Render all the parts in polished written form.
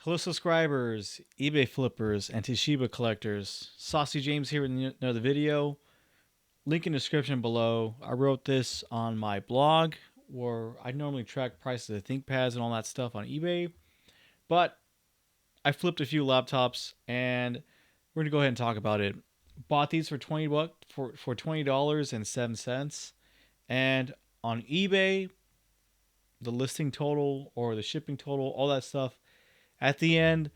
Hello, subscribers, eBay flippers, and Toshiba collectors. Saucy James here with another video. Link in description below. I wrote this on my blog where I normally track prices of ThinkPads and all that stuff on eBay. But I flipped a few laptops and we're gonna go ahead and talk about it. Bought these for $20 for $20.07, and on eBay, the listing total or the shipping total, all that stuff. At the end,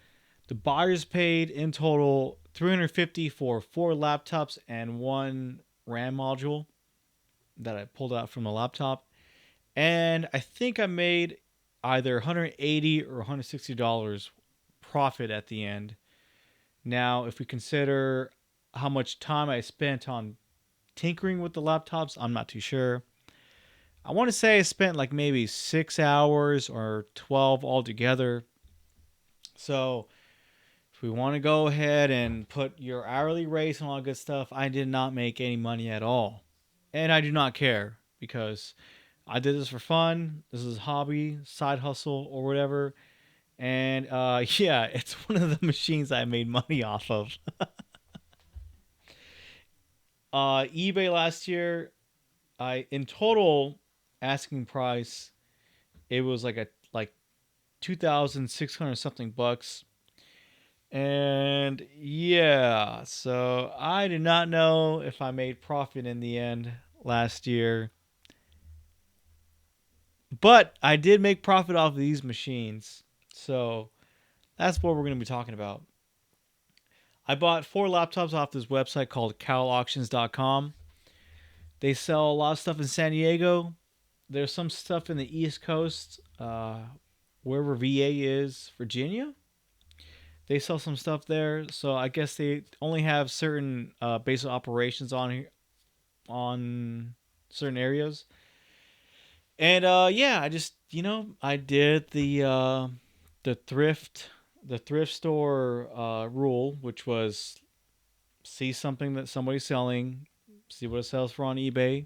the buyers paid in total $350 for 4 laptops and 1 RAM module that I pulled out from the laptop. And I think I made either $180 or $160 profit at the end. Now, if we consider how much time I spent on tinkering with the laptops, I'm not too sure. I want to say I spent like maybe 6 hours or 12 altogether. So if we want to go ahead and put your hourly rates and all that good stuff, I did not make any money at all. And I do not care because I did this for fun. This is a hobby, side hustle, or whatever. And yeah, it's one of the machines I made money off of. eBay last year, I in total asking price, it was like 2,600 something bucks. And yeah, so I do not know if I made profit in the end last year. But I did make profit off of these machines. So that's what we're going to be talking about. I bought 4 laptops off this website called CalAuctions.com. They sell a lot of stuff in San Diego. There's some stuff in the East Coast, wherever VA is, Virginia. They sell some stuff there, so I guess they only have certain basic operations on certain areas. And yeah, I just I did the thrift store rule, which was see something that somebody's selling, see what it sells for on eBay,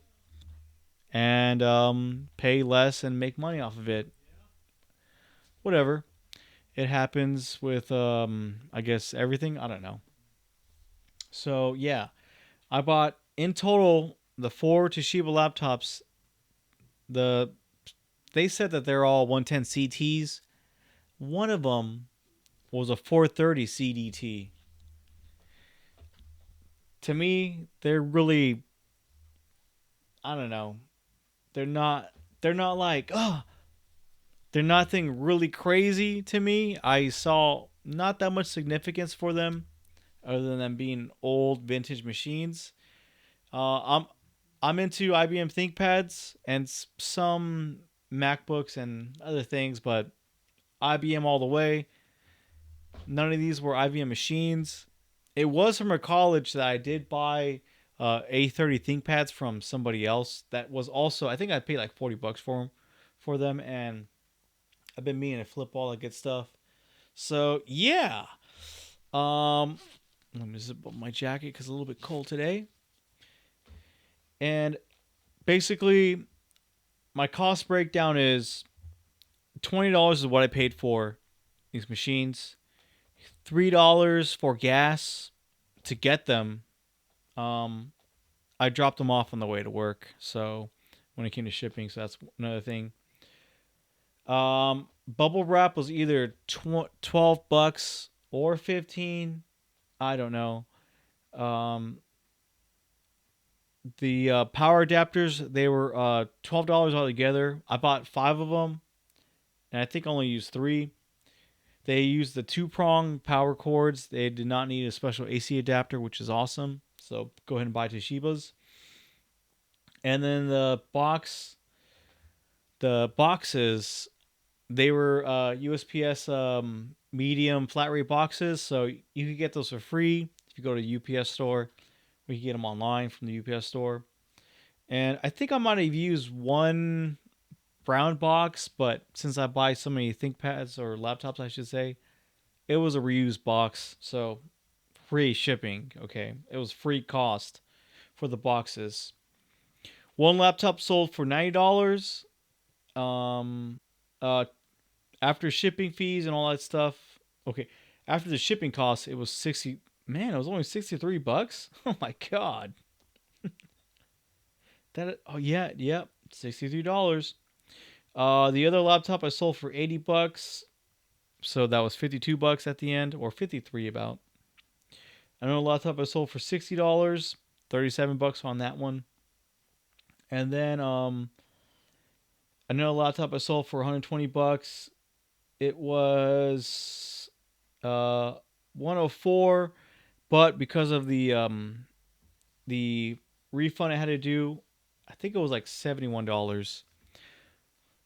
and pay less and make money off of it. Whatever. It happens with I guess everything. I don't know. So yeah, I bought in total the 4 Toshiba laptops. The They said that they're all 110 CTs. One of them was a 430 CDT. To me, they're really, I don't know. They're not they're not like, oh, they're nothing really crazy to me. I saw not that much significance for them other than them being old vintage machines. I'm into IBM ThinkPads and some MacBooks and other things, but IBM all the way. None of these were IBM machines. It was from a college that I did buy A30 ThinkPads from somebody else. That was also, I think I paid like $40 for them, and I've been meaning to flip all that good stuff. So yeah, let me zip up my jacket because it's a little bit cold today. And basically, my cost breakdown is $20 is what I paid for these machines. $3 for gas to get them. I dropped them off on the way to work, so when it came to shipping, so that's another thing. Bubble wrap was either $12 or 15. I don't know. The power adapters, they were $12 altogether. I bought 5 of them, and I think I only used 3. They used the 2-prong power cords. They did not need a special AC adapter, which is awesome. So go ahead and buy Toshiba's. And then the boxes, they were USPS medium flat rate boxes. So you could get those for free if you go to the UPS store. We can get them online from the UPS store. And I think I might have used one brown box, but since I buy so many ThinkPads or laptops, I should say, it was a reused box, so free shipping. Okay, it was free cost for the boxes. One laptop sold for $90. Um, uh, After shipping fees and all that stuff, Okay, after the shipping costs, it was 60. Man, it was only $63. Oh my god. That. Oh yeah, yep, $63. The other laptop I sold for $80, so that was $52 at the end, or 53 about. Another laptop I sold for $60, $37 on that one, and then another laptop I sold for $120. It was 104, but because of the refund I had to do, I think it was like $71.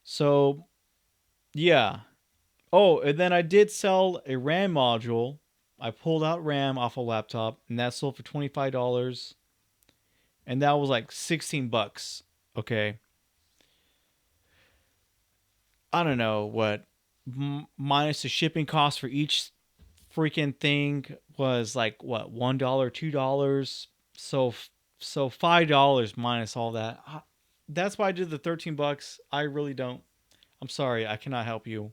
So yeah. Oh, and then I did sell a RAM module. I pulled out RAM off a laptop, and that sold for $25, and that was like $16. Okay, I don't know what minus the shipping cost for each freaking thing was like what $1, $2. So so $5 minus all that. That's why I did the $13. I really don't. I'm sorry, I cannot help you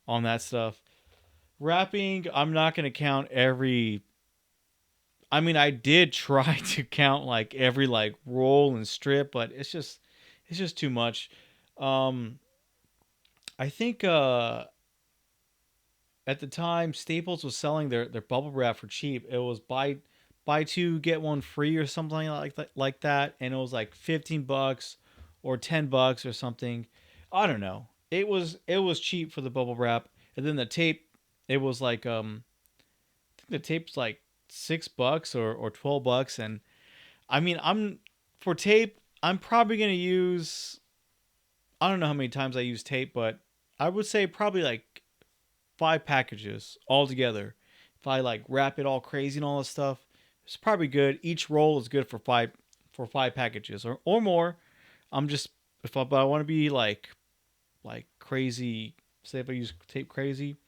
on that stuff. Wrapping, I'm not gonna count every. I mean, I did try to count like every like roll and strip, but it's just too much. Um, I think at the time Staples was selling their bubble wrap for cheap. It was buy two get one free or something like that, and it was like $15 or $10 or something. I don't know. It was cheap for the bubble wrap, and then the tape. It was like I think the tape's like $6 or $12, and I mean for tape. I'm probably gonna use. I don't know how many times I use tape, but I would say probably like 5 packages all together. If I like wrap it all crazy and all this stuff, it's probably good. Each roll is good for five packages or more. I'm just but I want to be like crazy. Say if I use tape crazy,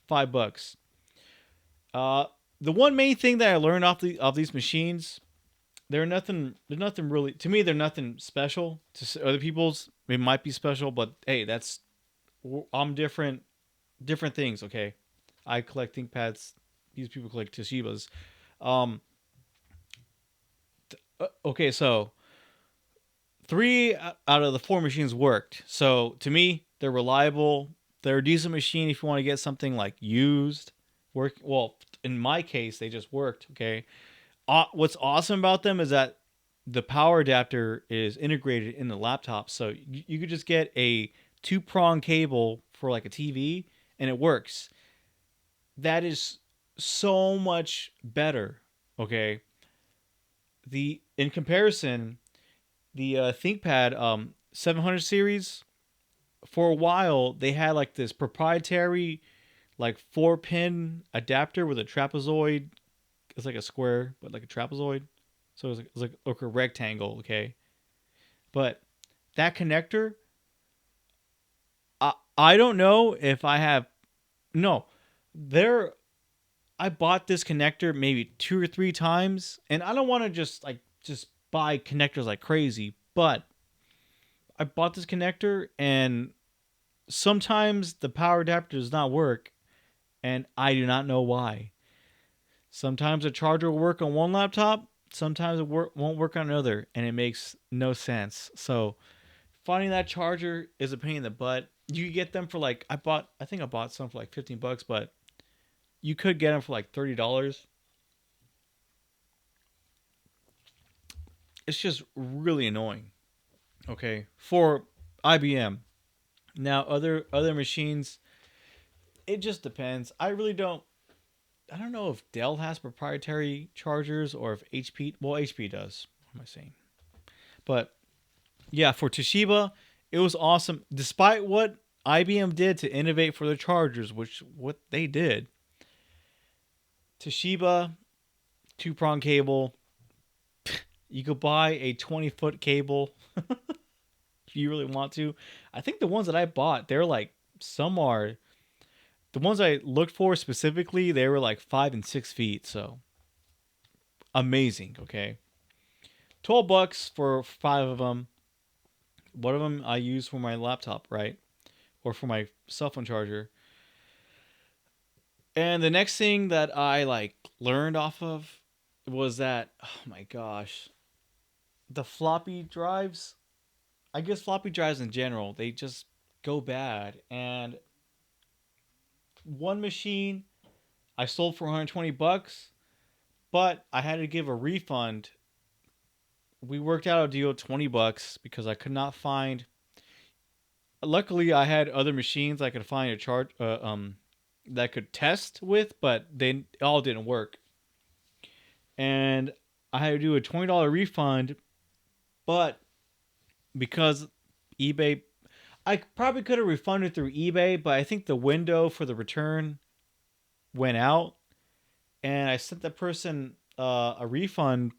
$5. Uh, the one main thing that I learned of these machines, they're nothing really to me. They're nothing special to other people's. It might be special, but hey, I'm different things. Okay, I collect ThinkPads. These people collect Toshibas. Um, okay, so three out of the four machines worked. So to me, they're reliable. They're a decent machine if you want to get something like used. Work well. In my case, they just worked. Okay. What's awesome about them is that the power adapter is integrated in the laptop, so you could just get a two-prong cable for like a TV, and it works. That is so much better. Okay. The in comparison, the ThinkPad 700 series, for a while they had like this proprietary like 4-pin adapter with a trapezoid. It's like a square but like a trapezoid, so it's like a rectangle. Okay, but that connector, I don't know if I have. No, there. I bought this connector maybe 2 or 3 times, and I don't want to just buy connectors like crazy, but I bought this connector, and sometimes the power adapter does not work, and I do not know why. Sometimes a charger will work on one laptop, sometimes it won't work on another, and it makes no sense. So finding that charger is a pain in the butt. You can get them for like I think I bought some for like $15, but you could get them for like $30. It's just really annoying. Okay, for IBM. Now other machines, it just depends. I don't know if Dell has proprietary chargers or if HP. Well, HP does. What am I saying? But yeah, for Toshiba, it was awesome. Despite what IBM did to innovate for their chargers, which what they did, Toshiba two-prong cable. You could buy a 20-foot cable if you really want to. I think the ones that I bought, they're like some are the ones I looked for specifically. They were like 5 and 6 feet. So amazing. Okay, $12 for 5 of them. One of them I use for my laptop, right, or for my cell phone charger. And the next thing that I like learned off of was that, oh my gosh, the floppy drives, I guess floppy drives in general, they just go bad. And one machine I sold for 120 bucks, but I had to give a refund. We worked out a deal 20 bucks because I could not find. Luckily, I had other machines I could find a charge that I could test with, but they all didn't work. And I had to do a $20 refund, but because eBay, I probably could have refunded through eBay, but I think the window for the return went out, and I sent that person a refund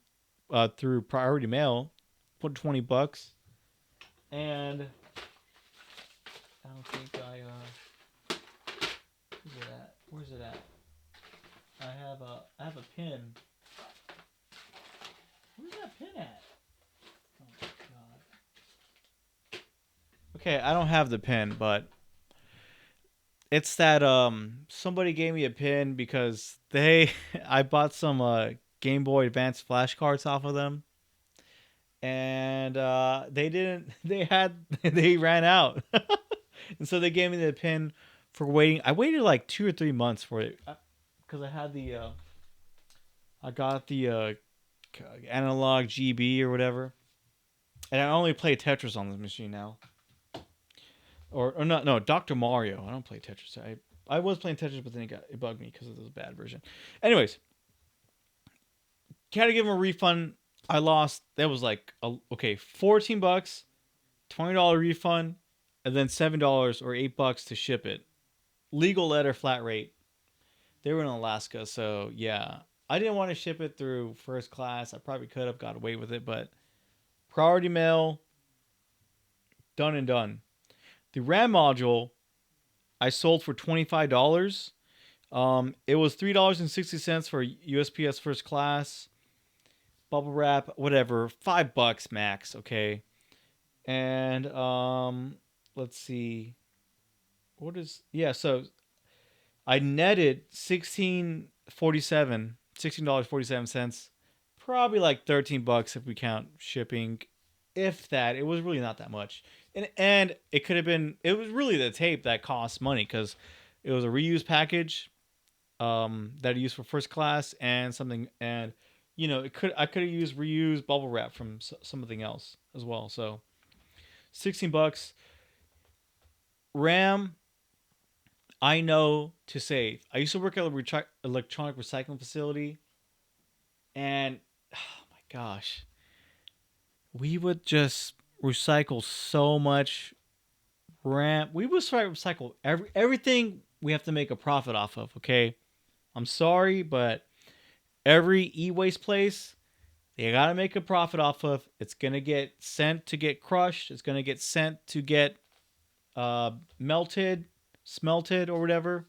through priority mail, put 20 bucks, and I don't think where's it at? Where's it at? I have a pin. Where's that pin at? Oh my god. Okay, I don't have the pin, but it's that somebody gave me a pin because they I bought some Game Boy Advance flashcards off of them, and they didn't they had they ran out. And so they gave me the pin for waiting. I waited like 2 or 3 months for it because I had the I got the analog GB or whatever, and I only play Tetris on this machine now. Or not, no, Dr. Mario. I don't play Tetris. I was playing Tetris, but then it bugged me because it was a bad version. Anyways, had to give him a refund. I lost. That was like okay, 14 bucks, $20 refund, and then $7 or $8 to ship it. Legal letter, flat rate. They were in Alaska, so yeah, I didn't want to ship it through first class. I probably could have got away with it, but priority mail, done and done. The RAM module I sold for $25. It was $3.60 for USPS first class, bubble wrap, whatever, $5 max. Okay, and let's see, what is So I netted $16.47, probably like $13 if we count shipping, if that. It was really not that much, and it could have been. It was really the tape that cost money because it was a reused package that I used for first class and something, and I could have used reused bubble wrap from something else as well. So $16 RAM. I know to save. I used to work at a electronic recycling facility, and oh my gosh, we would just recycle so much RAM. We would try to recycle everything we have to make a profit off of. Okay, I'm sorry, but every e-waste place they gotta make a profit off of. It's gonna get sent to get crushed. It's gonna get sent to get melted, smelted, or whatever.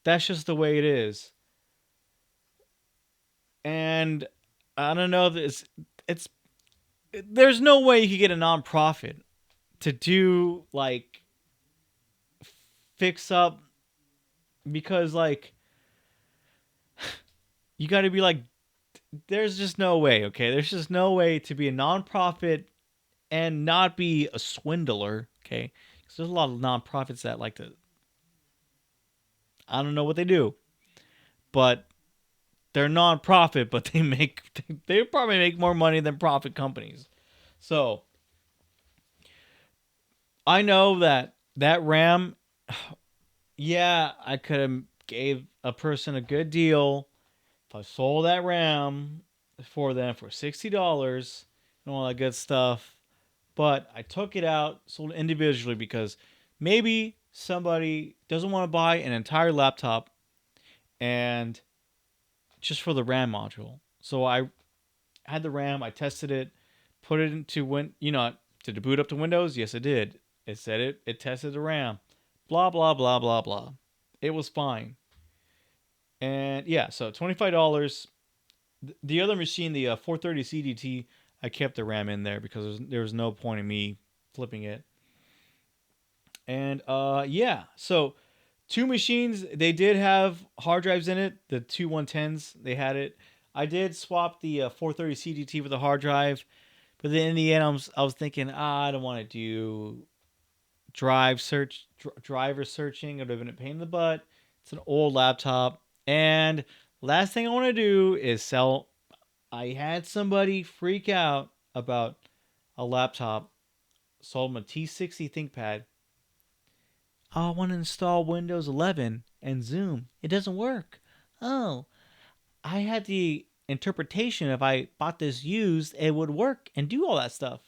That's just the way it is. And I don't know. It's there's no way you could get a nonprofit to do like fix up, because like you got to be like, there's just no way. Okay, there's just no way to be a nonprofit and not be a swindler. Okay, because there's a lot of nonprofits that like to. I don't know what they do, but they're nonprofit, but they probably make more money than profit companies. So I know that RAM, yeah, I could have gave a person a good deal if I sold that RAM for them for $60 and all that good stuff. But I took it out, sold it individually because maybe somebody doesn't want to buy an entire laptop and just for the RAM module. So I had the RAM, I tested it, put it into did it boot up to Windows? Yes, it did. It said it tested the RAM. Blah blah blah blah blah. It was fine. And yeah, so $25. The other machine, the 430 CDT, I kept the RAM in there because there was no point in me flipping it. And yeah, so Two machines, they did have hard drives in it. The two 110s, they had it. I did swap the 430 CDT for the hard drive, but then in the end, I was thinking, I don't want to do driver searching. It would have been a pain in the butt. It's an old laptop, and last thing I want to do is sell. I had somebody freak out about a laptop. Sold him a T60 ThinkPad. Oh, I want to install Windows 11 and Zoom. It doesn't work. Oh, I had the interpretation if I bought this used, it would work and do all that stuff.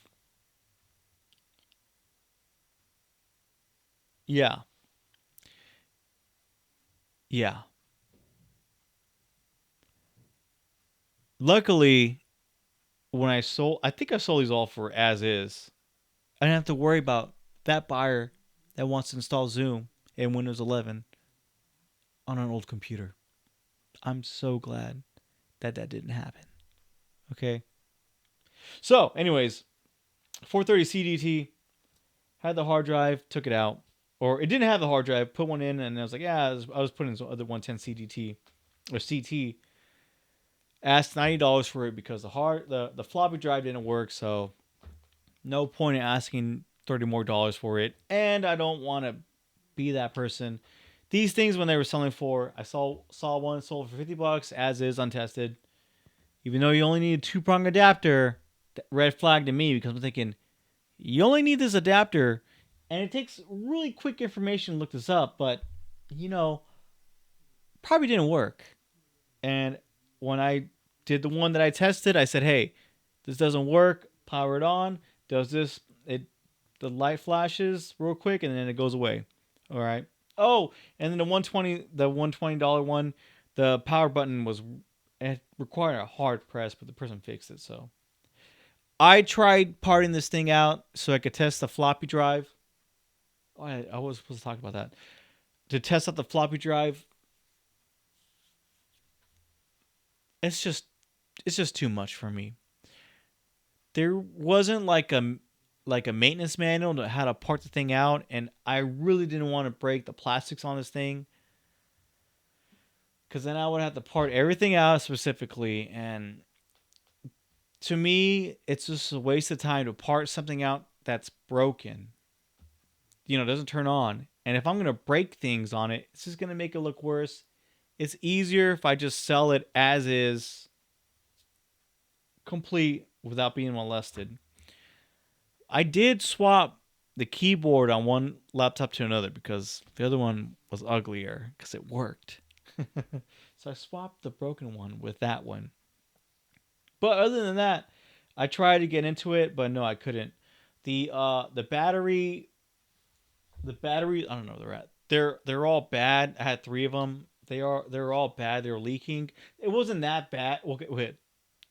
Yeah. Yeah. Luckily, when I think I sold these all for as is. I didn't have to worry about that buyer that wants to install Zoom in Windows 11 on an old computer. I'm so glad that that didn't happen. Okay. So, anyways, 430 CDT had the hard drive, took it out, or it didn't have the hard drive. Put one in, and I was like, yeah, I was putting some other 110 CDT or CT. Asked $90 for it because the floppy drive didn't work, so no point in asking $30 more for it. And I don't want to be that person. These things when they were selling for, I saw one sold for $50 as is untested. Even though you only need a 2-prong adapter, red flag to me because I'm thinking you only need this adapter, and it takes really quick information to look this up, but you know, probably didn't work. And when I did the one that I tested, I said, "Hey, this doesn't work. Power it on. Does this? It the light flashes real quick and then it goes away. All right. Oh, and then the $120 one, the power button was it required a hard press, but the person fixed it. So I tried parting this thing out so I could test the floppy drive. Oh, I was supposed to talk about that. To test out the floppy drive, it's just too much for me. There wasn't like a maintenance manual to how to part the thing out, and I really didn't want to break the plastics on this thing because then I would have to part everything out specifically, and to me, it's just a waste of time to part something out that's broken. You know, it doesn't turn on, and if I'm gonna break things on it, it's just gonna make it look worse. It's easier if I just sell it as is, complete without being molested. I did swap the keyboard on one laptop to another because the other one was uglier because it worked. So I swapped the broken one with that one. But other than that, I tried to get into it, but no, I couldn't. The battery I don't know where they're at. They're all bad. I had three of them. They're all bad. They're leaking. It wasn't that bad. Okay, wait,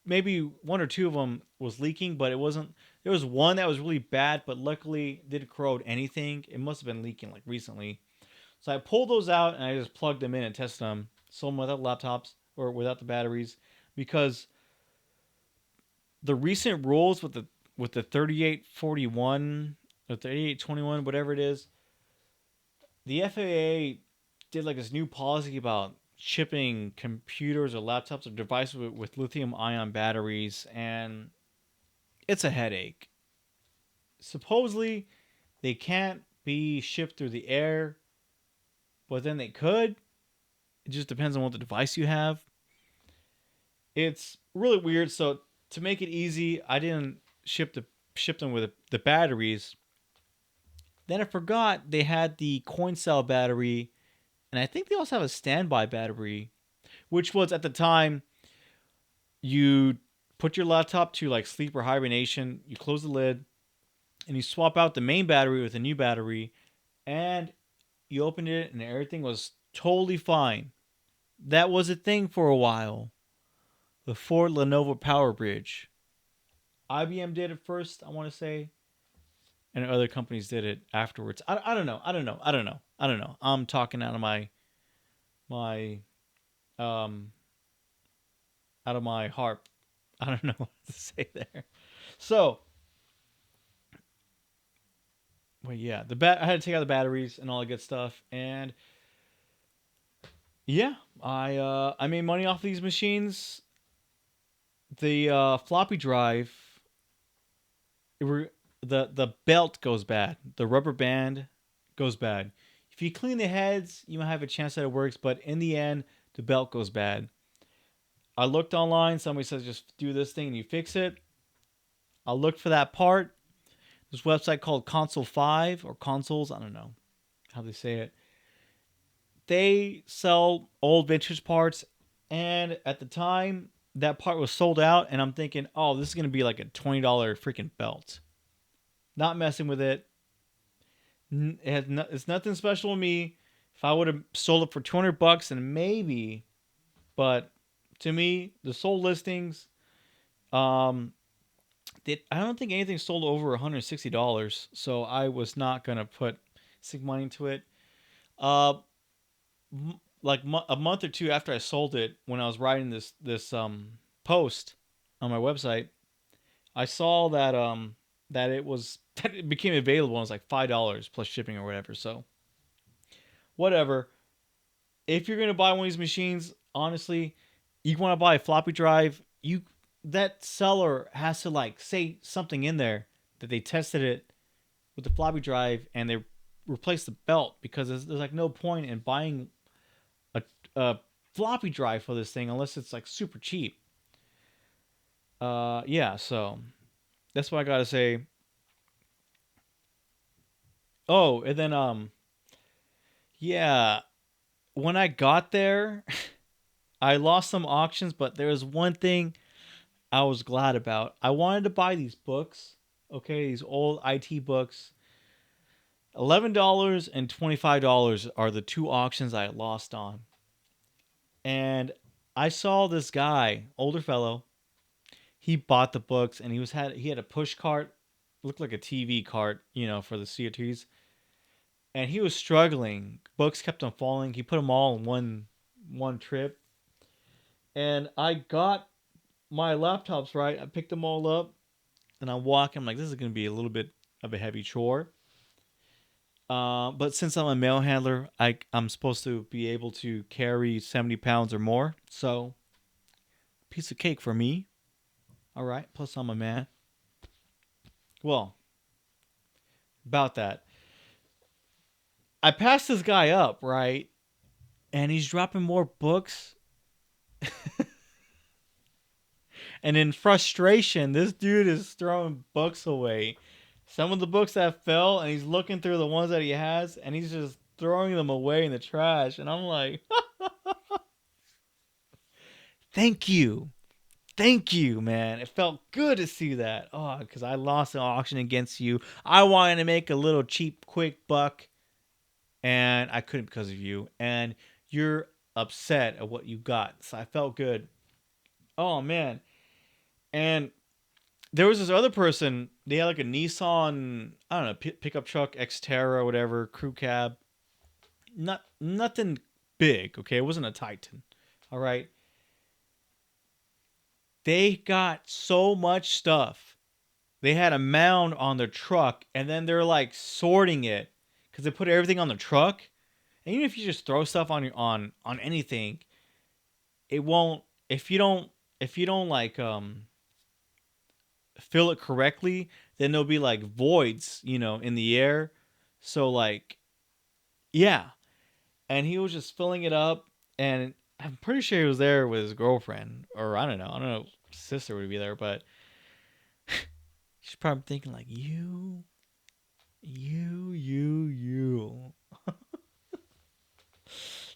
maybe one or two of them was leaking, but it wasn't. There was one that was really bad, but luckily didn't corrode anything. It must have been leaking like recently. So I pulled those out and I just plugged them in and tested them. Sold them without laptops or without the batteries because the recent rules with the 3841 or 3821 whatever it is, the FAA did like this new policy about shipping computers or laptops or devices with lithium ion batteries, and it's a headache. Supposedly, they can't be shipped through the air, but then they could. It just depends on what the device you have. It's really weird. So to make it easy, I didn't ship them with the batteries. Then I forgot they had the coin cell battery, and I think they also have a standby battery, which was at the time you put your laptop to like sleep or hibernation, you close the lid, and you swap out the main battery with a new battery, and you opened it and everything was totally fine. That was a thing for a while before Lenovo Power Bridge. IBM did it first, I want to say, and other companies did it afterwards. I don't know. I don't know. I don't know. I don't know. I'm talking out of my um out of my heart. I don't know what to say there. So, well, yeah, I had to take out the batteries and all the good stuff, and Yeah, I made money off these machines. The floppy drive, it were, the belt goes bad. The rubber band goes bad. If you clean the heads, you might have a chance that it works, but in the end, the belt goes bad. I looked online. Somebody says just do this thing and you fix it. I looked for that part. This website called Console 5 or Consoles, I don't know how they say it. They sell old vintage parts, and at the time, that part was sold out, and I'm thinking, oh, this is going to be like a $20 freaking belt. Not messing with it. It's nothing special to me. If I would have sold it for 200 bucks, and maybe, but to me, the sold listings, um, I don't think anything sold over $160, so I was not gonna put sick money into it. Uh, like a month or two after I sold it, when I was writing this post on my website, I saw that it was that it became available. And it was like $5 plus shipping or whatever. So whatever. If you're gonna buy one of these machines, honestly, you want to buy a floppy drive. That seller has to like say something in there that they tested it with the floppy drive and they replaced the belt, because there's like no point in buying a floppy drive for this thing unless it's like super cheap. Yeah, so that's what I gotta say. Oh, and then yeah, when I got there, I lost some auctions, but there was one thing I was glad about. I wanted to buy these books, okay, these old IT books. $11 and $25 are the two auctions I lost on. And I saw this guy, older fellow. He bought the books and he had a push cart, looked like a TV cart, for the CRTs. And he was struggling. Books kept on falling. He put them all in one trip. And I got my laptops right. I picked them all up and I'm walking. I'm like, this is going to be a little bit of a heavy chore. But since I'm a mail handler, I'm supposed to be able to carry 70 pounds or more. So, piece of cake for me. All right. Plus, I'm a man. Well, about that. I passed this guy up, right? And he's dropping more books. And in frustration, this dude is throwing books away. Some of the books that fell, and he's looking through the ones that he has, and he's just throwing them away in the trash. And I'm like, thank you. Thank you, man. It felt good to see that. Oh, because I lost an auction against you. I wanted to make a little cheap, quick buck, and I couldn't because of you. And you're upset at what you got. So I felt good. Oh, man. And there was this other person. They had like a Nissan, I don't know, pickup truck, Xterra, whatever, crew cab. Nothing big, okay? It wasn't a Titan. All right. They got so much stuff. They had a mound on their truck, and then they're like sorting it because they put everything on the truck. And even if you just throw stuff on anything, it won't. If you don't like fill it correctly, then there'll be like voids, in the air. So like, yeah. And he was just filling it up, and I'm pretty sure he was there with his girlfriend, or I don't know, sister would be there, but she's probably thinking like, you.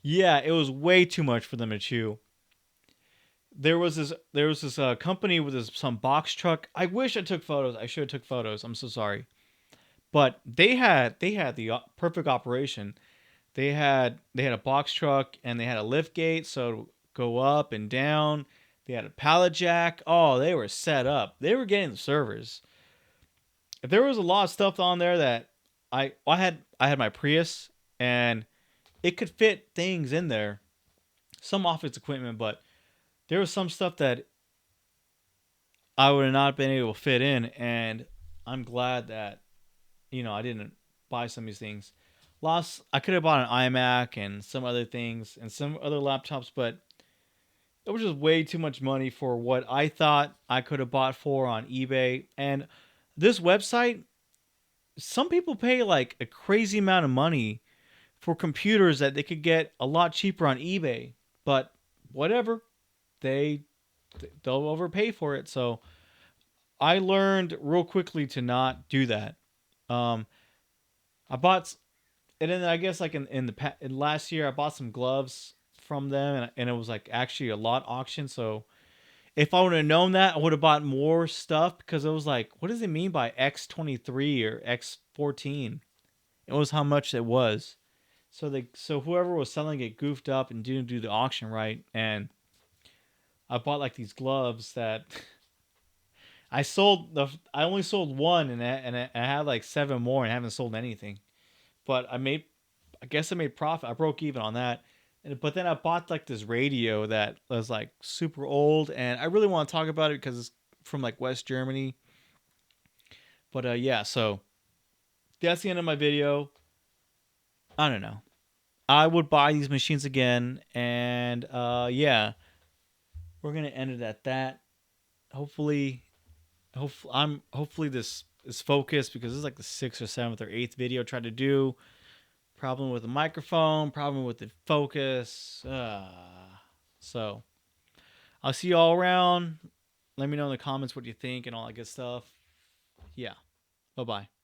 Yeah, it was way too much for them to chew. There was this company with some box truck. I wish I took photos. I should have took photos. I'm so sorry. But they had the perfect operation. They had a box truck and they had a lift gate so to go up and down. They had a pallet jack. Oh, they were set up. They were getting the servers. There was a lot of stuff on there that I had my Prius and it could fit things in there. Some office equipment, but there was some stuff that I would have not been able to fit in, and I'm glad that I didn't buy some of these things. Lost. I could have bought an iMac and some other things and some other laptops, but it was just way too much money for what I thought I could have bought for on eBay. And this website, some people pay like a crazy amount of money for computers that they could get a lot cheaper on eBay. But whatever, they they'll overpay for it. So I learned real quickly to not do that. Um, I bought, and then I guess like in last year I bought some gloves from them, and it was like actually a lot auction. So if I would have known that, I would have bought more stuff because it was like, what does it mean by X23 or X14? It was how much it was. So whoever was selling it goofed up and didn't do the auction right, and I bought like these gloves that I only sold one, and I had like seven more and I haven't sold anything. But I guess I made profit. I broke even on that. But then I bought like this radio that was like super old, and I really want to talk about it because it's from like West Germany. But yeah, so that's the end of my video. I don't know. I would buy these machines again, and yeah, we're gonna end it at that. Hopefully, hopefully this is focused because this is like the sixth or seventh or eighth video I tried to do. Problem with the microphone, problem with the focus. So I'll see you all around. Let me know in the comments what you think and all that good stuff. Yeah. Bye bye.